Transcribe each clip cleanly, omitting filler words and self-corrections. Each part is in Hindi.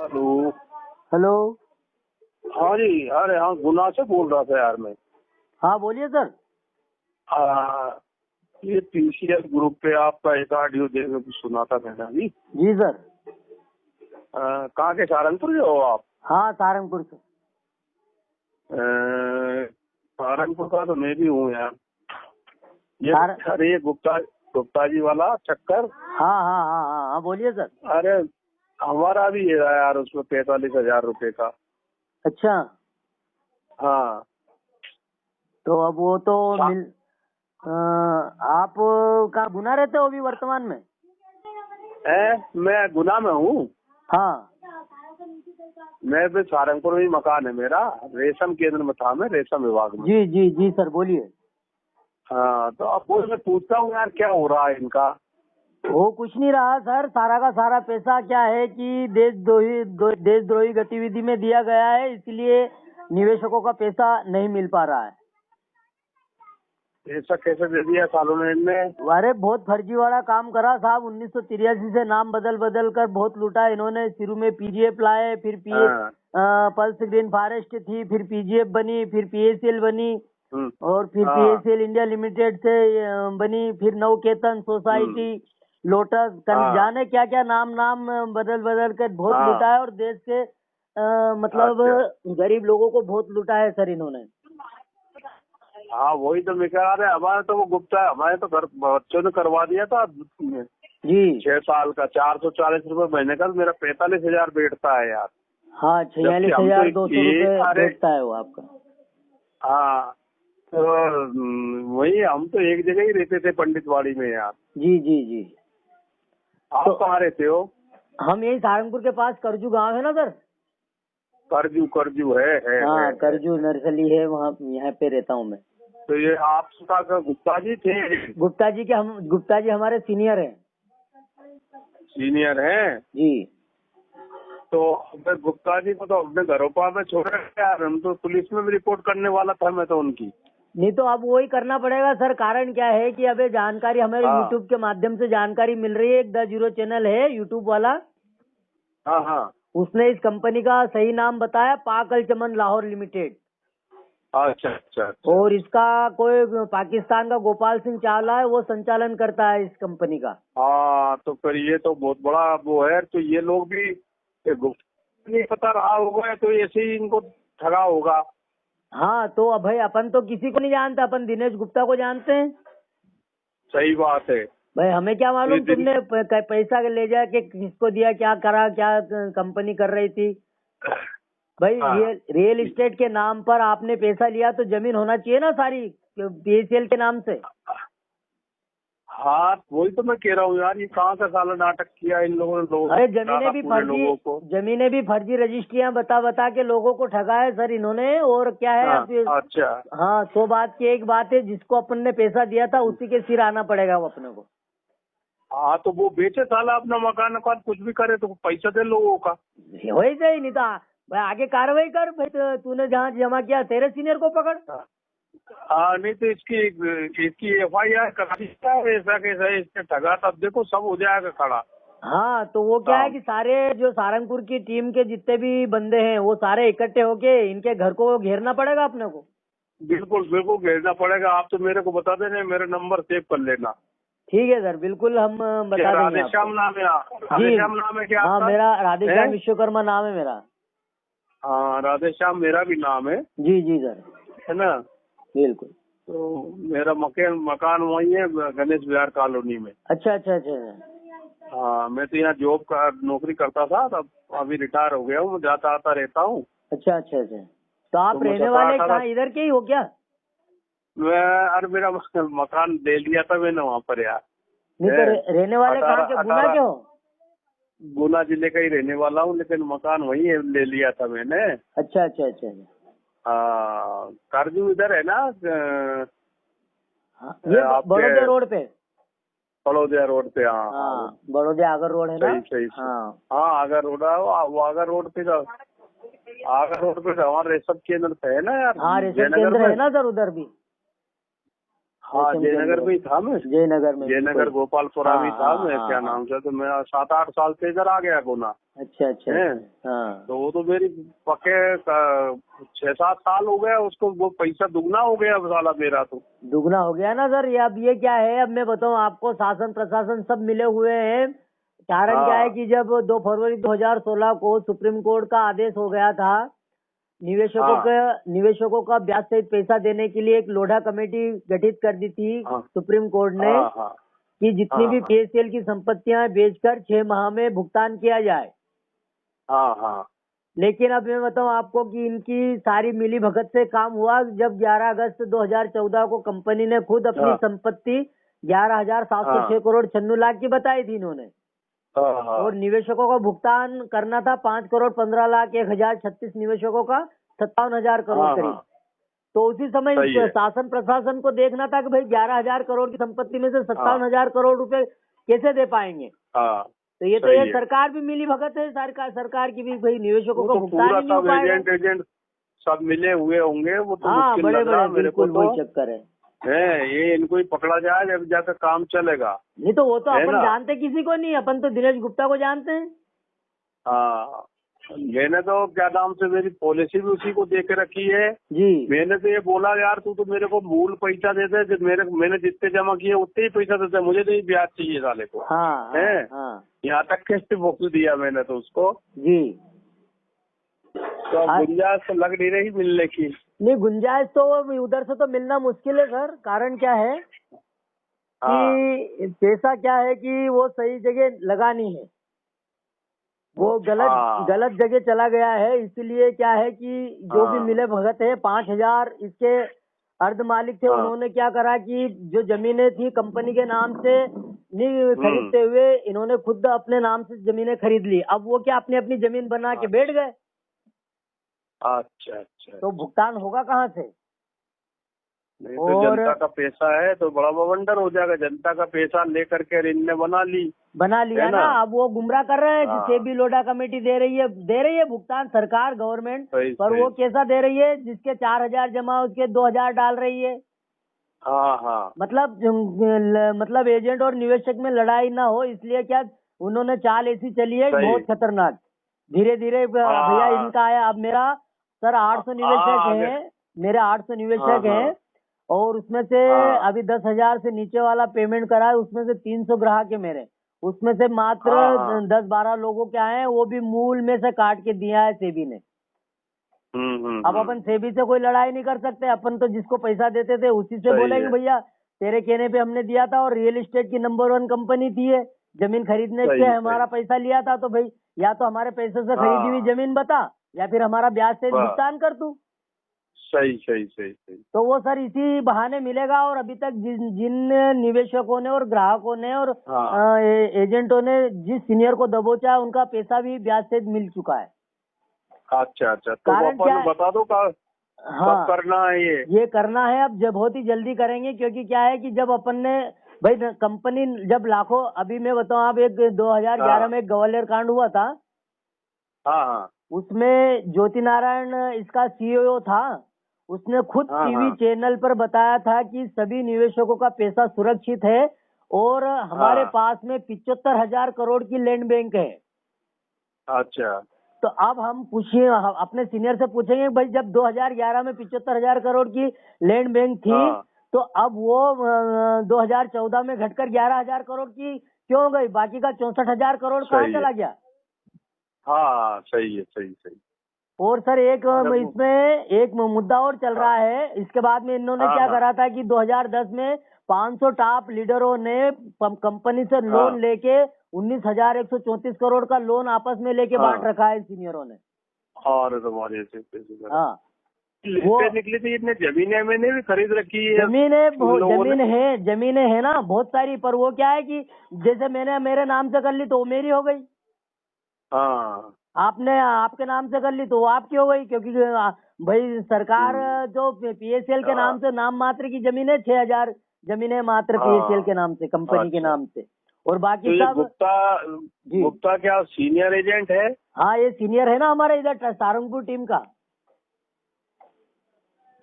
हेलो। हेलो। हाँ जी, अरे हाँ, गुना से बोल रहा था यार मैं। हाँ बोलिए सर। ये पीसीएस ग्रुप पे आपका एक ऑडियो सुना था मैंने अभी। जी सर। कहाँ के, सहारनपुर के हो आप? हाँ सहारनपुर से। सहारनपुर का तो मैं भी हूँ यार। ये अरे ये गुप्ता जी वाला चक्कर। हाँ हाँ हाँ हाँ हाँ बोलिए सर। अरे हमारा भी है यार, उसमें 45,000 रुपए का। अच्छा। हाँ तो अब वो तो आप कहाँ गुना रहते हो अभी वर्तमान में? मैं गुना में हूँ। हाँ। मैं भी सहारनपुर में ही मकान है मेरा। रेशम केंद्र में था मैं, रेशम विभाग में। जी जी जी सर बोलिए। हाँ तो अब वो मैं पूछता हूँ यार, क्या हो रहा है इनका? वो कुछ नहीं रहा सर, सारा का सारा पैसा क्या है कि देशद्रोही गतिविधि में दिया गया है, इसलिए निवेशकों का पैसा नहीं मिल पा रहा है। ऐसा कैसे दे दिया सालों ने इनने? अरे बहुत फर्जीवाड़ा काम करा साहब। 1983 से नाम बदल बदल कर बहुत लूटा इन्होंने। शुरू में पीजीएफ लाए, फिर पल्स ग्रीन फॉरेस्ट थी, फिर पीजीएफ बनी, फिर पीएसीएल बनी, और फिर पीएसीएल इंडिया लिमिटेड से बनी, फिर नवकेतन सोसाइटी, लोटस, जाने क्या क्या नाम बदल बदल कर बहुत लूटा है, और देश के मतलब गरीब लोगों को बहुत लूटा है सर इन्होंने। हाँ वही तो मैं कह रहा है। हमारे तो वो गुप्ता, हमारे तो घर बच्चों ने करवा दिया था जी। 6 साल का, 440 रुपए महीने का। मेरा 45,000 बैठता है यार। हाँ 46,200 रुपए बैठता है वो आपका। हाँ तो वही, हम तो एक जगह ही रहते थे, पंडितवाड़ी में यार। जी जी जी। आप तो कहाँ रहते हो? हम यही सहारनपुर के पास करजू गांव है ना सर। करजू है। हाँ करजू नर्सरी है वहाँ, यहाँ पे रहता हूँ मैं। तो ये आपका गुप्ता जी थे? गुप्ता जी हमारे सीनियर हैं। सीनियर हैं जी। तो गुप्ता जी को तो अपने घरों पर में छोड़ रहे यार। हम तो पुलिस में भी रिपोर्ट करने वाला था मैं तो उनकी। नहीं तो अब वही करना पड़ेगा सर। कारण क्या है कि अबे जानकारी हमें यूट्यूब के माध्यम से जानकारी मिल रही है। एक द जीरो चैनल है यूट्यूब वाला। हाँ हाँ। उसने इस कंपनी का सही नाम बताया, पाकल चमन लाहौर लिमिटेड। अच्छा। और इसका कोई पाकिस्तान का गोपाल सिंह चावला है, वो संचालन करता है इस कंपनी का। हाँ तो फिर ये तो बहुत बड़ा वो है। तो ये लोग भी नहीं पता रहा होगा, तो ऐसे ही इनको ठगा होगा। हाँ तो अब भाई अपन तो किसी को नहीं जानते, अपन दिनेश गुप्ता को जानते हैं। सही बात है भाई, हमें क्या मालूम तुमने पैसा ले जाके किसको दिया, क्या करा, क्या कंपनी कर रही थी। भाई रियल एस्टेट के नाम पर आपने पैसा लिया तो जमीन होना चाहिए ना सारी पीएसीएल के नाम से। हाँ वही तो मैं कह रहा हूँ यार, ये कहाँ का साला नाटक किया इन लोगों ने। अरे जमीनें भी फर्जी रजिस्ट्रियां बता के लोगों को ठगा है सर इन्होंने। और क्या है अच्छा। हाँ 100 बात की एक बात है, जिसको अपन ने पैसा दिया था उसी के सिर आना पड़ेगा वो अपने को। हाँ तो वो बेचे साला अपना मकान कुछ भी करे तो पैसा दे लोगों का। वही सही, नहीं था भाई आगे कार्रवाई कर भाई। तो तूने जहाँ जमा किया तेरे सीनियर को पकड़। हाँ नहीं तो इसकी FIR करा दी है। ऐसा कैसा है इसने ठगा, तब देखो सब हो जाएगा खड़ा। हाँ तो वो क्या है कि सारे जो सहारनपुर की टीम के जितने भी बंदे हैं वो सारे इकट्ठे होके इनके घर को घेरना पड़ेगा अपने को। बिल्कुल घेरना पड़ेगा। आप तो मेरे को बता देना, मेरा नंबर सेव कर लेना। ठीक है सर, बिल्कुल हम बता देंगे। राधेश्याम नाम है? राधेश्याम नाम है क्या? हाँ मेरा राधेश्याम विश्वकर्मा नाम है मेरा। हाँ राधेश्याम मेरा भी नाम है। जी जी सर, है ना? बिल्कुल। तो मेरा मकान वही है, गणेश विहार कॉलोनी में। अच्छा। हाँ मैं तो यहाँ नौकरी करता था, तब अभी रिटायर हो गया हूँ। जाता आता रहता हूँ। अच्छा। तो आप रहने वाले कहाँ, इधर के ही हो क्या? अरे मेरा मकान ले लिया था मैंने वहाँ पर यार। नहीं तो रहने वाले कहाँ के, गुना के हो? गुना जिले का ही रहने वाला हूँ, लेकिन मकान वही है, ले लिया था मैंने। अच्छा। हाँ करजू इधर है ना? ये बड़ौदा रोड पे। बड़ौदा रोड पे। हाँ बड़ौदा आगर रोड है ना? सही। हाँ आगर रोड है वो। आगर रोड पे हमारे रेशम केंद्र पे है ना यार। हाँ रेशम केंद्र है ना सर उधर भी। हाँ, जयनगर में ही था मैं। जयनगर गोपालपुरा में था मैं। क्या नाम से, तो मैं 7-8 साल से इधर आ गया गुना। अच्छा। हाँ, तो वो तो मेरी पक्के 6-7 साल हो गया उसको, वो पैसा दुगना हो गया साला मेरा तो। दुगना हो गया ना सर। अब ये क्या है, अब मैं बताऊं आपको, शासन प्रशासन सब मिले हुए हैं। कारण क्या है कि जब 2 फरवरी 2016 को सुप्रीम कोर्ट का आदेश हो गया था, निवेशकों का ब्याज सहित पैसा देने के लिए एक लोढ़ा कमेटी गठित कर दी थी सुप्रीम कोर्ट ने, कि जितनी भी पीएसएल की संपत्तियां बेचकर 6 माह में भुगतान किया जाए। लेकिन अब मैं बताऊं आपको कि इनकी सारी मिली भगत से काम हुआ। जब 11 अगस्त 2014 को कंपनी ने खुद अपनी संपत्ति 11,706 करोड़ 96 लाख की बताई थी इन्होंने, और निवेशकों का भुगतान करना था 5 करोड़ 15 लाख 1,036 निवेशकों का 57,000 करोड़ करीब। तो उसी समय शासन प्रशासन को देखना था कि भाई 11,000 करोड़ की संपत्ति में से 57,000 करोड़ रुपए कैसे दे पाएंगे। तो ये सरकार भी मिली भगत है, सरकार की भी, भाई निवेशकों को भुगतान ही नहीं हो पाएगा। एजेंट सब मिले हुए होंगे वो तो। हाँ, बड़े बिल्कुल वही चक्कर है ये। इनको ही पकड़ा जाए जब जाकर काम चलेगा। नहीं तो वो तो अपन जानते किसी को नहीं, अपन तो दिनेश गुप्ता को जानते हैं। हाँ, मैंने तो क्या नाम से, मेरी पॉलिसी भी उसी को दे के रखी है जी। मैंने तो ये बोला यार तू तो मेरे को मूल पैसा दे दे, मैंने जितने जमा किए उतने ही पैसा देते, मुझे नहीं ब्याज चाहिए साले को। यहाँ तक किस्त भुगत दिया मैंने तो उसको जी। तो गुंजाइश तो लग नहीं रही मिलने की। नहीं, गुंजाइश तो उधर से तो मिलना मुश्किल है सर। कारण क्या है कि पैसा क्या है कि वो सही जगह लगा नहीं है, वो गलत जगह चला गया है। इसलिए क्या है कि जो भी मिले भगत है 5,000 इसके अर्ध मालिक थे, उन्होंने क्या करा कि जो जमीनें थी कंपनी के नाम से नहीं खरीदते हुए इन्होंने खुद अपने नाम से जमीनें खरीद ली। अब वो क्या अपनी अपनी जमीन बना के बैठ गए। अच्छा। तो भुगतान होगा कहाँ से? नहीं तो जनता का पैसा है तो बड़ा बवंडर हो जाएगा। जनता का पैसा लेकर के इनने बना लिया ना। अब वो गुमराह कर रहे हैं कि सेबी लोढ़ा कमेटी दे रही है भुगतान सरकार गवर्नमेंट, पर वो कैसा दे रही है, जिसके 4,000 जमा उसके 2,000 डाल रही है। मतलब एजेंट और निवेशक में लड़ाई ना हो, इसलिए क्या उन्होंने चाल ऐसी चली है बहुत खतरनाक। धीरे धीरे भैया इनका आया। अब मेरा सर 800 निवेशक है, मेरे 800 निवेशक हैं, और उसमें से अभी 10,000 से नीचे वाला पेमेंट करा है, उसमें से 300 ग्राहक है मेरे। उसमें से मात्र 10-12 लोगों के आए हैं, वो भी मूल में से काट के दिया है सेबी ने। अब अपन सेबी से कोई लड़ाई नहीं कर सकते, अपन तो जिसको पैसा देते थे उसी से बोलेंगे भैया तेरे कहने पे हमने दिया था, और रियल एस्टेट की नंबर 1 कंपनी थी है, जमीन खरीदने से हमारा पैसा लिया था, तो भाई या तो हमारे पैसे से खरीदी हुई जमीन बता, या फिर हमारा ब्याज से भुगतान कर तू। सही। तो वो सर इसी बहाने मिलेगा। और अभी तक जिन निवेशकों ने और ग्राहकों ने और एजेंटों ने जिस सीनियर को दबोचा उनका पैसा भी ब्याज से मिल चुका है। अच्छा। तो अपन बता दो कब करना है ये करना है अब बहुत ही जल्दी करेंगे। क्योंकि क्या है कि जब अपन ने भाई कंपनी जब लाखों, अभी मैं बताऊं आप, एक 2011 में एक ग्वालियर कांड हुआ था। उसमें ज्योति नारायण इसका सीईओ था, उसने खुद टीवी चैनल पर बताया था कि सभी निवेशकों का पैसा सुरक्षित है, और हमारे पास में 75,000 करोड़ की लैंड बैंक है। अच्छा। तो अब हम अपने सीनियर से पूछेंगे भाई जब 2011 में 75,000 करोड़ की लैंड बैंक थी, तो अब वो 2014 में घटकर 11,000 करोड़ की क्यों हो गई? बाकी का 64,000 करोड़ कहाँ चला गया? सही है। और सर इसमें एक मुद्दा और चल रहा है। इसके बाद में इन्होंने क्या करा था कि 2010 में 500 टॉप लीडरों ने कंपनी से लोन लेके 19,134 करोड़ का लोन आपस में लेके बांट रखा है सीनियरों ने। और तुम्हारे वो निकली थी, इतने जमीनें मैंने भी खरीद रखी है। जमीनें है ना बहुत सारी, पर वो क्या है कि जैसे मैंने मेरे नाम से कर ली तो वो मेरी हो गई, आपने आपके नाम से कर ली तो वो आपकी हो गई। क्योंकि भाई सरकार जो पीएसएल के नाम से नाम मात्र की जमीन है, 6,000 जमीनें मात्र पीएसएल के नाम से, कंपनी के नाम से, और बाकी तो सब गुप्ता क्या सीनियर एजेंट है? हाँ, ये सीनियर है ना हमारे इधर सारंगपुर टीम का।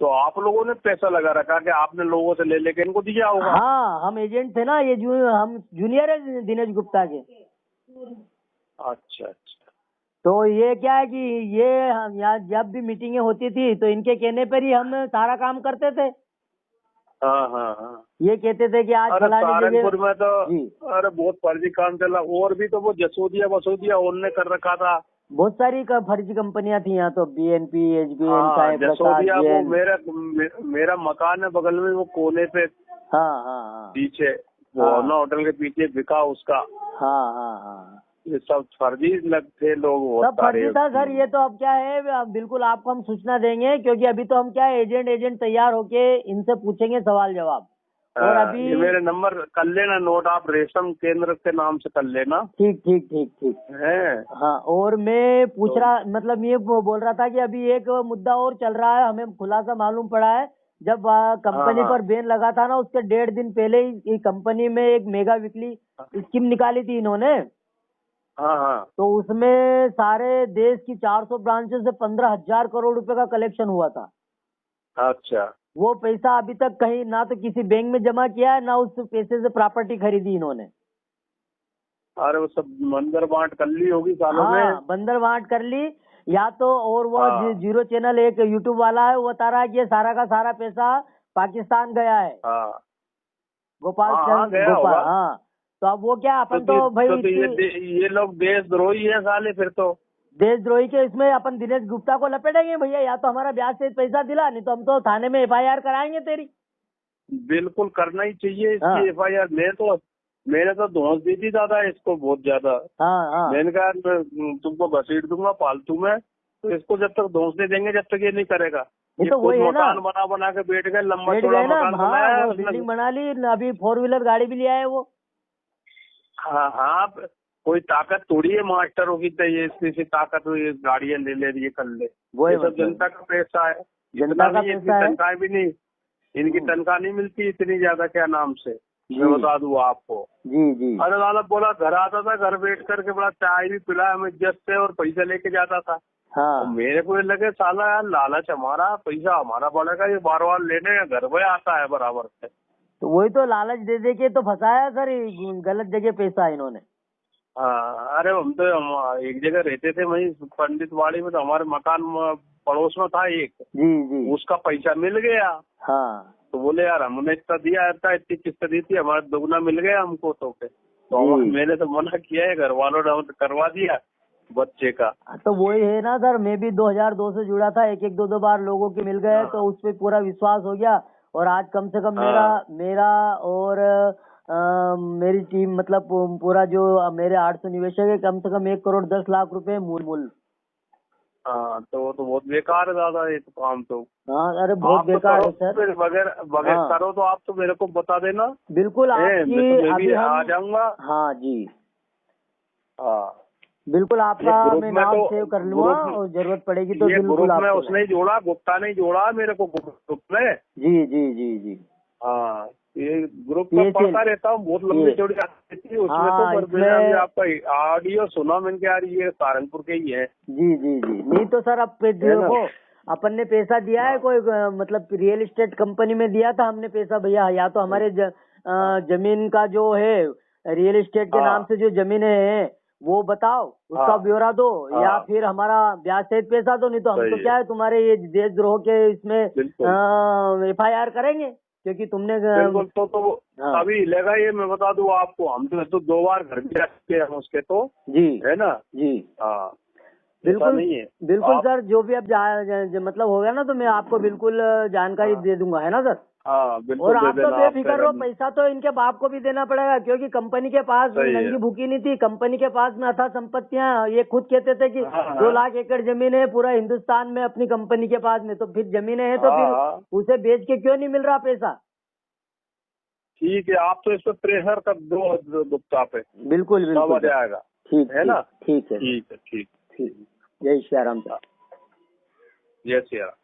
तो आप लोगों ने पैसा लगा रखा कि आपने लोगों से ले लेके इनको दिया होगा? हाँ, हम एजेंट थे ना, ये हम जूनियर है दिनेश गुप्ता के। अच्छा अच्छा। तो ये क्या है कि ये यहाँ जब भी मीटिंगें होती थी तो इनके कहने पर ही हम सारा काम करते थे। हाँ हाँ हाँ। ये कहते थे कि आज सहारनपुर में तो अरे बहुत फर्जी काम चला। और भी तो वो जसोदिया वसोदिया उनने कर रखा था। बहुत सारी फर्जी कंपनियां थी यहाँ तो, BNP, HBN, जसोदिया। वो मेरा मकान है बगल में, वो कोने पे। हाँ हाँ। पीछे वो होटल के पीछे बिका उसका। हाँ हाँ हाँ। ये सब फर्जी थे लोग, सब फर्जी था सर। ये तो अब क्या है, अब बिल्कुल आपको हम सूचना देंगे, क्योंकि अभी तो हम क्या है, एजेंट तैयार होके इनसे पूछेंगे सवाल जवाब। और अभी ये मेरे नंबर कर लेना नोट आप, रेशम केंद्र के नाम से कर लेना। ठीक ठीक ठीक ठीक है। हाँ, और मैं पूछ रहा, मतलब ये बोल रहा था कि अभी एक मुद्दा और चल रहा है, हमें खुलासा मालूम पड़ा है। जब कंपनी पर बैन लगा था ना, उसके 1.5 दिन पहले ही कंपनी में एक मेगा वीकली स्कीम निकाली थी इन्होंने। हाँ। तो उसमें सारे देश की 400 ब्रांचेस से 15,000 करोड़ रुपए का कलेक्शन हुआ था। अच्छा। वो पैसा अभी तक कहीं ना तो किसी बैंक में जमा किया है, ना उस पैसे से प्रॉपर्टी खरीदी इन्होंने। अरे वो सब बंदर बांट कर ली होगी सालों में। हाँ, बंदर बांट कर ली या तो। और वो जीरो चैनल एक यूट्यूब वाला है, वो बता रहा है कि सारा का सारा पैसा पाकिस्तान गया है। गोपाल गोपाल। हाँ, तो अब वो क्या, अपन तो भाई ये लोग देशद्रोही है साले। फिर तो देशद्रोही के इसमें अपन दिनेश गुप्ता को लपेटेंगे भैया, या तो हमारा ब्याज से पैसा दिला, नहीं तो हम तो थाने में FIR कराएंगे तेरी। बिल्कुल करना ही चाहिए इसकी FIR। मैंने तो धौंस दी थी दादा इसको बहुत ज्यादा। मैंने कहा तुमको घसीट दूंगा फालतू में, तो इसको जब तक धौंस नहीं देंगे जब तक ये नहीं करेगा। ये तो वही मकान बना के बैठ गए, लंबा चौड़ा मकान बनाया, बिल्डिंग बना ली, अभी 4 व्हीलर गाड़ी भी लिया है वो। हाँ, कोई ताकत थोड़ी है मास्टरों की, चाहिए इतनी ताकत हुई, गाड़ियां ले ले ये कर ले। ये सब जनता का पैसा है, जनता का पैसा है। तनख्वाह भी नहीं, इनकी तनख्वाह नहीं मिलती इतनी ज्यादा, क्या नाम से मैं बता दूं आपको। जी। अरे दादा बोला घर आता था, घर बैठ करके बड़ा चाय भी पिलाया हमें इज्जत से, और पैसा लेके जाता था। और मेरे को लगे साला यार लालच हमारा, पैसा हमारा बढ़ेगा, ये बार बार लेने घर में आता है बराबर से। तो वही तो लालच दे के तो फंसाया सर, गलत जगह पैसा इन्होंने। हाँ, अरे हम तो एक जगह रहते थे वही पंडित वाड़ी में, तो हमारे मकान पड़ोस में था एक। जी। उसका पैसा मिल गया। तो बोले यार हमने इतना दिया था, इतनी किस्त दी थी, हमारा दोगुना मिल गया हमको। तो मैंने तो मना किया है, घर वालों ने करवा दिया बच्चे का। तो वही है ना सर, मैं भी 2002 से जुड़ा था, एक 2 बार लोगों के मिल गए, तो उस पर पूरा विश्वास हो गया। और आज कम से कम मेरा और मेरी टीम, मतलब पूरा जो मेरे 800 निवेशक है, कम से कम 1 करोड़ 10 लाख रुपए मूल। हाँ, तो वो तो बहुत बेकार है दादा ये तो काम तो। हाँ, अरे बहुत बेकार है सर। बगैर करो तो आप तो मेरे को बता देना। बिल्कुल, अभी आ जाऊंगा। हाँ जी। हाँ बिल्कुल, आपका मैं नाम सेव कर लूंगा, और जरूरत पड़ेगी तो बिल्कुल। में उसने जोड़ा, गुप्ता ने जोड़ा मेरे को ग्रुप में। जी। हाँ, ये ग्रुप में पढ़ता रहता हूँ, बहुत लंबी चौड़ी आती थी उसमें। तो मैंने आपका ऑडियो सुना, मैंने कहा यार ये सहारनपुर के ही है। जी। नहीं तो सर, अब देखो अपन ने पैसा दिया है, कोई मतलब रियल एस्टेट कंपनी में दिया था हमने पैसा भैया, या तो हमारे जमीन का जो है रियल एस्टेट के नाम से जो जमीन है वो बताओ, उसका ब्यौरा दो, या फिर हमारा ब्याज सहित पैसा दो, नहीं तो हम तो क्या है तुम्हारे ये देशद्रोह के इसमें FIR करेंगे, क्योंकि तुमने तो अभी लेगा ये, मैं बता दूं आपको, हम तो 2 बार घर भी रखे हम उसके, तो जी है ना जी। हाँ, बिल्कुल नहीं है। बिल्कुल सर, जो भी अब मतलब होगा ना, तो मैं आपको बिल्कुल जानकारी दे दूंगा, है ना सर। हाँ बिल्कुल। और आप तो बेफिक्र रहो, पैसा तो इनके बाप को भी देना पड़ेगा, क्योंकि कंपनी के पास नंगी भूखी नहीं थी, कंपनी के पास में अथा संपत्तियां। ये खुद कहते थे कि 2 लाख एकड़ जमीन है पूरा हिंदुस्तान में अपनी कंपनी के पास में, तो फिर जमीनें हैं तो फिर उसे बेच के क्यों नहीं मिल रहा पैसा। ठीक है, आप तो इस पर प्रेशर कर दो गुप्ता पे। बिल्कुल आ जाएगा। ठीक है ना। ठीक है। ठीक है। जय श्री राम। जय श्री राम।